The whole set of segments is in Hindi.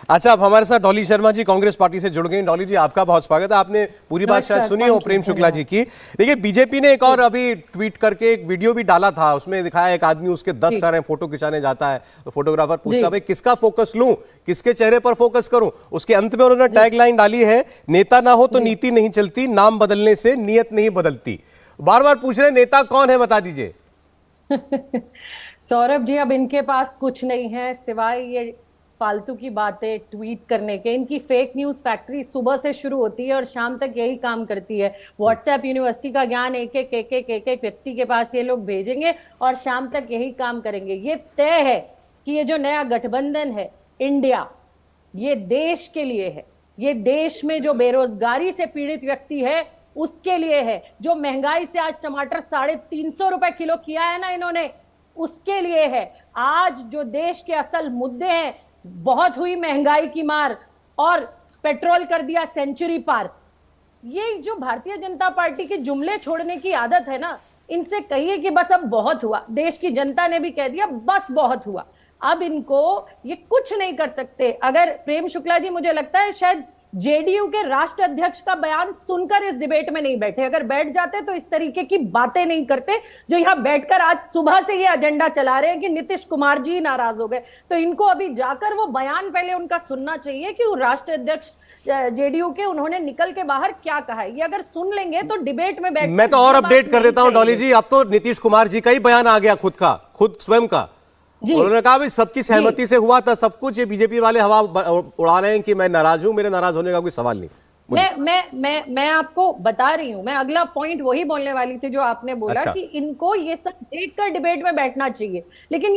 अच्छा, अब हमारे साथ डॉली शर्मा जी कांग्रेस पार्टी से जुड़ गई। डॉली जी, आपका बहुत स्वागत है। आपने पूरी बात शायद सुनी हो प्रेम शुक्ला जी की। देखिए, बीजेपी ने एक और अभी ट्वीट करके एक वीडियो भी डाला था, उसमें दिखाया एक आदमी उसके 10 सर हैं, फोटो खिंचाने जाता है तो फोटोग्राफर पूछता है भाई किसका फोकस लूं, किसके चेहरे पर फोकस करूं। उसके अंत में उन्होंने टैगलाइन डाली है, नेता ना हो तो नीति नहीं चलती, नाम बदलने से नीयत नहीं बदलती। बार बार पूछ रहे नेता कौन है, बता दीजिए। सौरभ जी, अब इनके पास कुछ नहीं है सिवाय ये फालतू की बातें ट्वीट करने के। इनकी फेक न्यूज फैक्ट्री सुबह से शुरू होती है और शाम तक यही काम करती है। व्हाट्सएप यूनिवर्सिटी का ज्ञान एक एक व्यक्ति के पास ये लोग भेजेंगे और शाम तक यही काम करेंगे। ये तय है कि ये जो नया गठबंधन है इंडिया, ये देश के लिए है। ये देश में जो बेरोजगारी से पीड़ित व्यक्ति है उसके लिए है। जो महंगाई से आज टमाटर 350 रुपए किलो किया है ना इन्होंने, उसके लिए है। आज जो देश के असल मुद्दे हैं, बहुत हुई महंगाई की मार और पेट्रोल कर दिया सेंचुरी पार। ये जो भारतीय जनता पार्टी के जुमले छोड़ने की आदत है ना, इनसे कहिए कि बस अब बहुत हुआ। देश की जनता ने भी कह दिया बस बहुत हुआ। अब इनको ये कुछ नहीं कर सकते। अगर प्रेम शुक्ला जी, मुझे लगता है शायद जेडीयू के राष्ट्र अध्यक्ष का बयान सुनकर इस डिबेट में नहीं बैठे। अगर बैठ जाते तो इस तरीके की बातें नहीं करते जो यहां बैठकर आज सुबह से ये एजेंडा चला रहे हैं कि नीतीश कुमार जी नाराज हो गए। तो इनको अभी जाकर वो बयान पहले उनका सुनना चाहिए कि वो राष्ट्र अध्यक्ष जेडीयू के उन्होंने निकल के बाहर क्या कहा है। ये अगर सुन लेंगे तो डिबेट में बैठ। मैं तो और अपडेट कर देता हूं डॉली जी, अब तो नीतीश कुमार जी का ही बयान आ गया, खुद स्वयं का। उन्होंने कहा भाई सबकी सहमति से हुआ था सब कुछ, ये बीजेपी वाले हवा उड़ा रहे हैं कि मैं नाराज हूं, मेरे नाराज होने का कोई सवाल नहीं। मैं आपको बता रही हूं, मैं अगला पॉइंट वही बोलने वाली थी जो आपने बोला। अच्छा। कि इनको ये सब देखकर डिबेट में बैठना चाहिए, लेकिन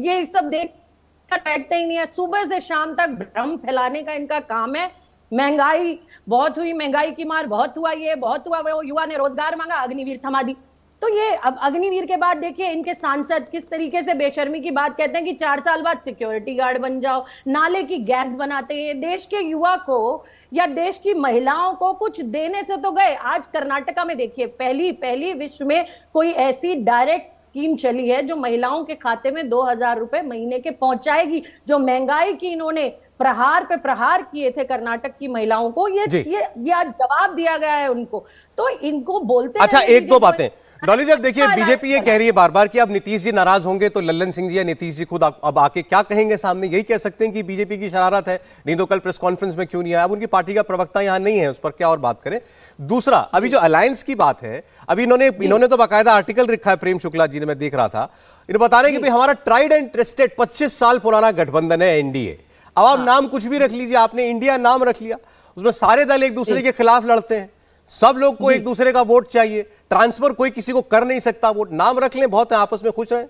ये सब देखकर बैठते ही नहीं है। सुबह से शाम तक भ्रम फैलाने का इनका काम है। महंगाई बहुत हुई, महंगाई की मार बहुत हुआ, ये बहुत हुआ, वो युवा ने रोजगार मांगा, अग्निवीर थमा दी। तो ये अब अग्निवीर के बाद देखिए इनके सांसद किस तरीके से बेशर्मी की बात कहते हैं कि 4 साल बाद सिक्योरिटी गार्ड बन जाओ, नाले की गैस बनाते हैं। देश के युवा को या देश की महिलाओं को कुछ देने से तो गए। आज कर्नाटका में देखिए पहली विश्व में कोई ऐसी डायरेक्ट स्कीम चली है जो महिलाओं के खाते में 2000 रुपए महीने के पहुंचाएगी। जो महंगाई की इन्होंने प्रहार पे प्रहार किए थे कर्नाटक की महिलाओं को, ये आज जवाब दिया गया है उनको। तो इनको बोलते अच्छा, एक दो बातें डॉली जी, देखिए बीजेपी ये कह रही है बार बार कि अब नीतीश जी नाराज होंगे तो लल्लन सिंह जी या नीतीश जी खुद अब आके क्या कहेंगे सामने, यही कह सकते हैं कि बीजेपी की शरारत है, नहीं तो कल प्रेस कॉन्फ्रेंस में क्यों नहीं आया। अब उनकी पार्टी का प्रवक्ता यहां नहीं है, उस पर क्या और बात करें। दूसरा, अभी जो अलायंस की बात है, अभी इन्होंने तो बाकायदा आर्टिकल लिखा है, प्रेम शुक्ला जी ने, मैं देख रहा था, इन्हें बता रहे हैं कि भाई हमारा ट्राइड एंड ट्रस्टेड 25 साल पुराना गठबंधन है एनडीए। अब आप नाम कुछ भी रख लीजिए, आपने इंडिया नाम रख लिया, उसमें सारे दल एक दूसरे के खिलाफ लड़ते हैं, सब लोग को एक दूसरे का वोट चाहिए, ट्रांसफर कोई किसी को कर नहीं सकता वोट। नाम रख लें, बहुत है, आपस में खुश रहें।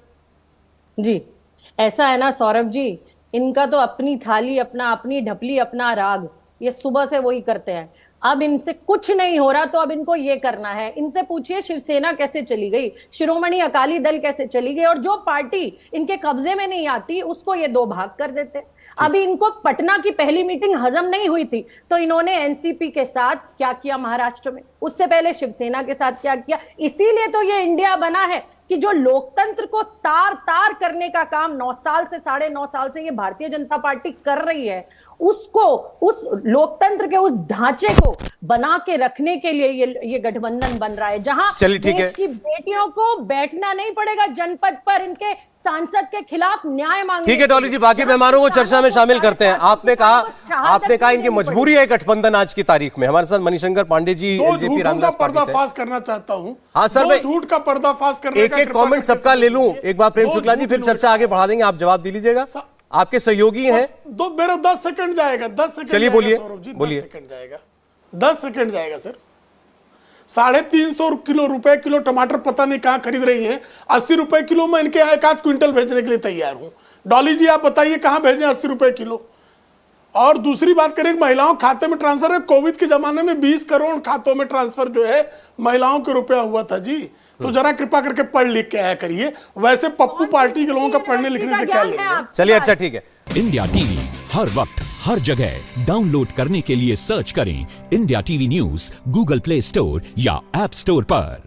जी, ऐसा है ना सौरभ जी, इनका तो अपनी थाली अपनी ढपली अपना राग, ये सुबह से वही करते हैं। अब इनसे कुछ नहीं हो रहा तो अब इनको ये करना है। इनसे पूछिए शिवसेना कैसे चली गई, शिरोमणि अकाली दल कैसे चली गई, और जो पार्टी इनके कब्जे में नहीं आती उसको ये 2 भाग कर देते। अभी इनको पटना की पहली मीटिंग हजम नहीं हुई थी तो इन्होंने एनसीपी के साथ क्या किया महाराष्ट्र में, उससे पहले शिवसेना के साथ क्या किया। इसीलिए तो ये इंडिया बना है कि जो लोकतंत्र को तार तार करने का काम 9 साल से 9.5 साल से ये भारतीय जनता पार्टी कर रही है, उसको, उस लोकतंत्र के उस ढांचे को बना के रखने के लिए ये गठबंधन बन रहा है, जहां देश की बेटियों को बैठना नहीं पड़ेगा जनपद पर इनके सांसद के खिलाफ न्याय मांगने। ठीक है डॉली जी, बाकी मेहमानों को चर्चा में शामिल करते हैं। आपने कहा इनकी मजबूरी है गठबंधन आज की तारीख में। हमारे साथ मणिशंकर पांडे जी, एलजेपी रामदास पार्टी से। पर्दाफाश करना चाहता हूं। हाँ सर, मैं झूठ का पर्दाफाश करने का एक कमेंट सबका ले लूं। एक बार प्रेम शुक्ला जी, फिर चर्चा आगे बढ़ा देंगे, आप जवाब दे लीजिएगा। आपके सहयोगी हैं, मेरा 10 सेकंड जाएगा, 10 सेकंड। चलिए बोलिए, बोलिए। 10 सेकंड जाएगा सर। 350 रुपए किलो टमाटर पता नहीं कहां खरीद रही हैं। 80 रुपए किलो में इनके यहाँ 1 क्विंटल भेजने के लिए तैयार हूं। डॉली जी आप बताइए कहां भेजें 80 रुपए किलो। और दूसरी बात करें, महिलाओं खाते में ट्रांसफर है। कोविड के जमाने में 20 करोड़ खातों में ट्रांसफर जो है महिलाओं के रुपया हुआ था जी। तो जरा कृपा करके पढ़ लिख के आया करिए। वैसे पप्पू पार्टी के लोगों का पढ़ने लिखने से क्या लेंगे। चलिए, अच्छा ठीक है। इंडिया टीवी हर वक्त हर जगह डाउनलोड करने के लिए सर्च करें India TV news Google play store या ऐप स्टोर पर।